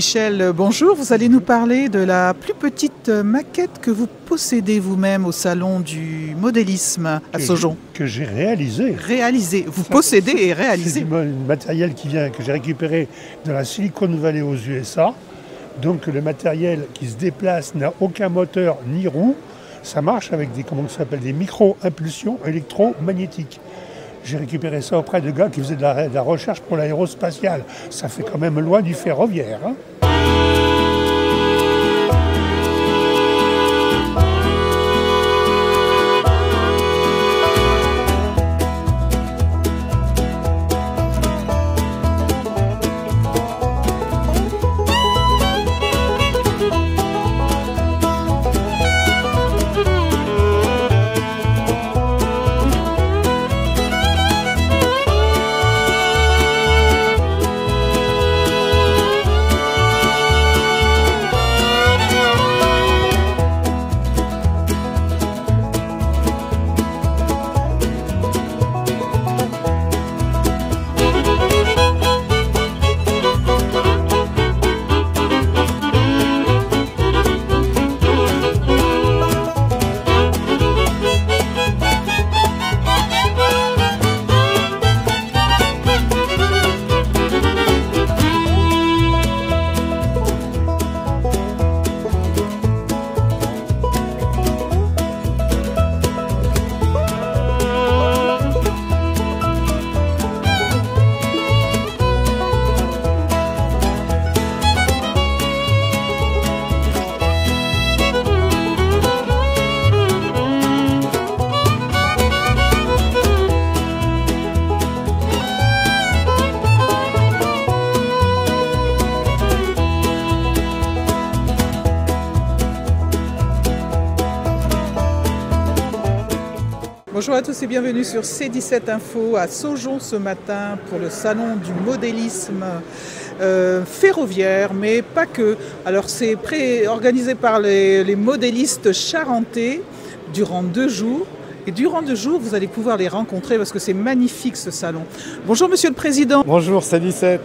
Michel, bonjour. Vous allez nous parler de la plus petite maquette que vous possédez vous-même au salon du modélisme à Saujon. Que j'ai réalisé. Réalisé. Vous possédez et réalisez. C'est du matériel que j'ai récupéré de la Silicon Valley aux USA. Donc le matériel qui se déplace n'a aucun moteur ni roue. Ça marche avec des micro-impulsions électromagnétiques. J'ai récupéré ça auprès de gars qui faisaient de la recherche pour l'aérospatiale. Ça fait quand même loin du ferroviaire. Hein. Bonjour à tous et bienvenue sur C17 Info à Saujon ce matin pour le salon du modélisme ferroviaire, mais pas que. Alors c'est organisé par les modélistes charentais durant 2 jours. Et durant 2 jours, vous allez pouvoir les rencontrer parce que c'est magnifique ce salon. Bonjour Monsieur le Président. Bonjour C17.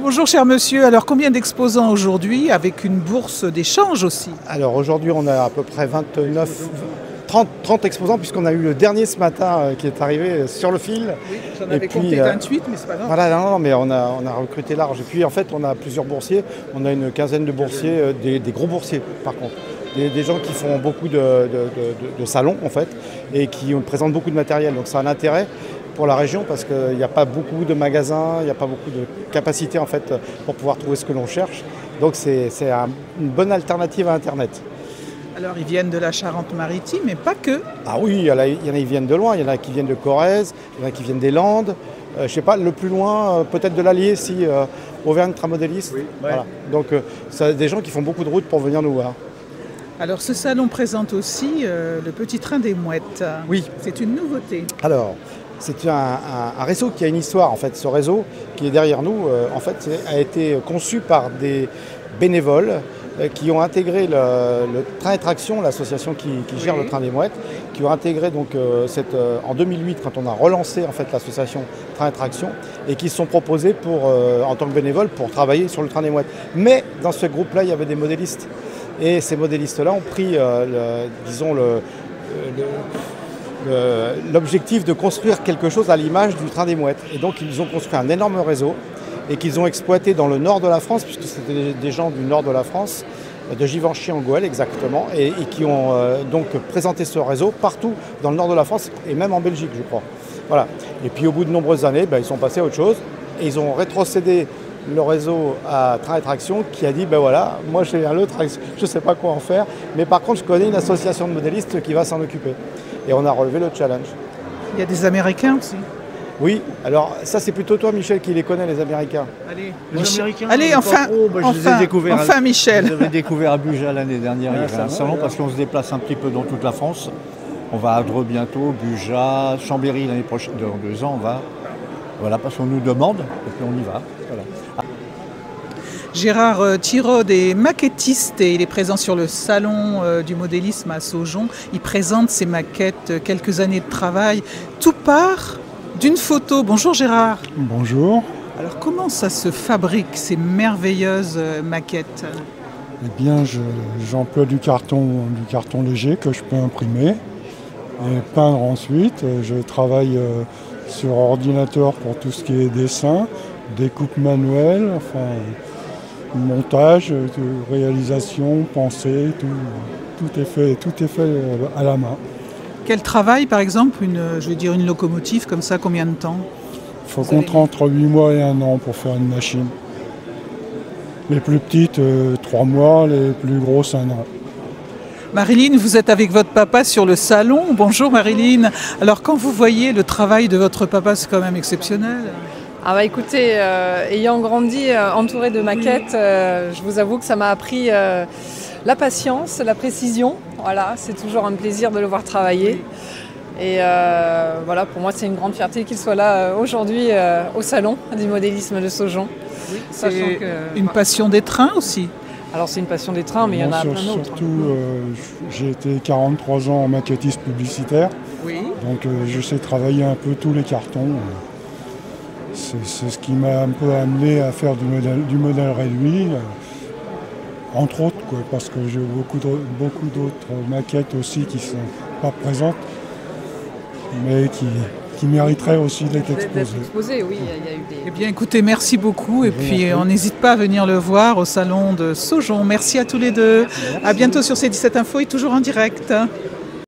Bonjour cher monsieur. Alors combien d'exposants aujourd'hui avec une bourse d'échange aussi? Alors aujourd'hui on a à peu près 30 exposants puisqu'on a eu le dernier ce matin qui est arrivé sur le fil. Oui, j'en avais compté 28 mais c'est pas grave. Voilà, non, mais on a recruté large. Et puis en fait on a plusieurs boursiers. On a une quinzaine de boursiers, des gros boursiers par contre. Des gens qui font beaucoup de salons en fait et qui présentent beaucoup de matériel. Donc ça a un intérêt pour la région parce qu'il n'y a pas beaucoup de magasins, il n'y a pas beaucoup de capacité en fait pour pouvoir trouver ce que l'on cherche. Donc c'est une bonne alternative à Internet. Alors ils viennent de la Charente-Maritime, mais pas que. Ah oui, il y en a qui viennent de loin, il y en a qui viennent de Corrèze, il y en a qui viennent des Landes. Je ne sais pas, le plus loin, peut-être de l'Allier, si Auvergne Tramodéliste. Oui, ouais. Voilà. Donc c'est des gens qui font beaucoup de routes pour venir nous voir. Alors ce salon présente aussi le petit train des mouettes. Oui. C'est une nouveauté. Alors, c'est un réseau qui a une histoire en fait. Ce réseau qui est derrière nous, en fait, a été conçu par des bénévoles qui ont intégré le train et traction, l'association qui gère le train des mouettes, qui ont intégré donc en 2008 quand on a relancé en fait l'association train et traction et qui se sont proposés en tant que bénévoles pour travailler sur le train des mouettes. Mais dans ce groupe-là, il y avait des modélistes et ces modélistes-là ont pris, l'objectif de construire quelque chose à l'image du train des mouettes. Et donc ils ont construit un énorme réseau et qu'ils ont exploité dans le nord de la France, puisque c'était des gens du nord de la France, de Givenchy en Goële exactement, et qui ont donc présenté ce réseau partout dans le nord de la France et même en Belgique, je crois. Voilà. Et puis au bout de nombreuses années, ils sont passés à autre chose et ils ont rétrocédé le réseau à Train et Traction qui a dit ben voilà, moi j'ai un autre, je ne sais pas quoi en faire, mais par contre je connais une association de modélistes qui va s'en occuper. Et on a relevé le challenge. Il y a des Américains aussi. Oui, alors ça c'est plutôt toi Michel qui les connais, les Américains. Allez, les Américains, allez enfin, enfin Michel. Je les ai découverts à Buja l'année dernière, il y avait un salon parce qu'on se déplace un petit peu dans toute la France. On va à Dreux bientôt, Buja, Chambéry l'année prochaine, dans 2 ans on va. Voilà, parce qu'on nous demande et puis on y va. Voilà. Gérard Thiraud est maquettiste et il est présent sur le salon du modélisme à Saujon. Il présente ses maquettes, quelques années de travail. Tout part d'une photo. Bonjour Gérard. Bonjour. Alors comment ça se fabrique, ces merveilleuses maquettes? Eh bien, j'emploie du carton léger que je peux imprimer et peindre ensuite. Je travaille sur ordinateur pour tout ce qui est dessin, découpe manuelle, enfin, montage, réalisation, pensée, tout est fait à la main. Quel travail, par exemple, une locomotive comme ça, combien de temps? Il faut compter entre 8 mois et 1 an pour faire une machine. Les plus petites, 3 mois, les plus grosses, 1 an. Marilyn, vous êtes avec votre papa sur le salon. Bonjour Marilyn. Alors quand vous voyez le travail de votre papa, c'est quand même exceptionnel. Ah bah écoutez, ayant grandi entouré de maquettes, je vous avoue que ça m'a appris la patience, la précision. Voilà, c'est toujours un plaisir de le voir travailler. Et voilà, pour moi c'est une grande fierté qu'il soit là aujourd'hui au salon du modélisme de Saujon. Oui, c'est une passion des trains aussi. Alors c'est une passion des trains, mais il y en a plein d'autres. Surtout, j'ai été 43 ans en maquettiste publicitaire. Oui. Donc je sais travailler un peu tous les cartons. C'est ce qui m'a un peu amené à faire du modèle réduit. Entre autres, quoi, parce que j'ai beaucoup d'autres maquettes aussi qui ne sont pas présentes, mais qui mériteraient aussi d'être exposées. Oui, il y a eu des... Eh bien écoutez, merci beaucoup et puis on n'hésite pas à venir le voir au salon de Saujon. Merci à tous les deux. Merci. À bientôt sur C17 Info et toujours en direct.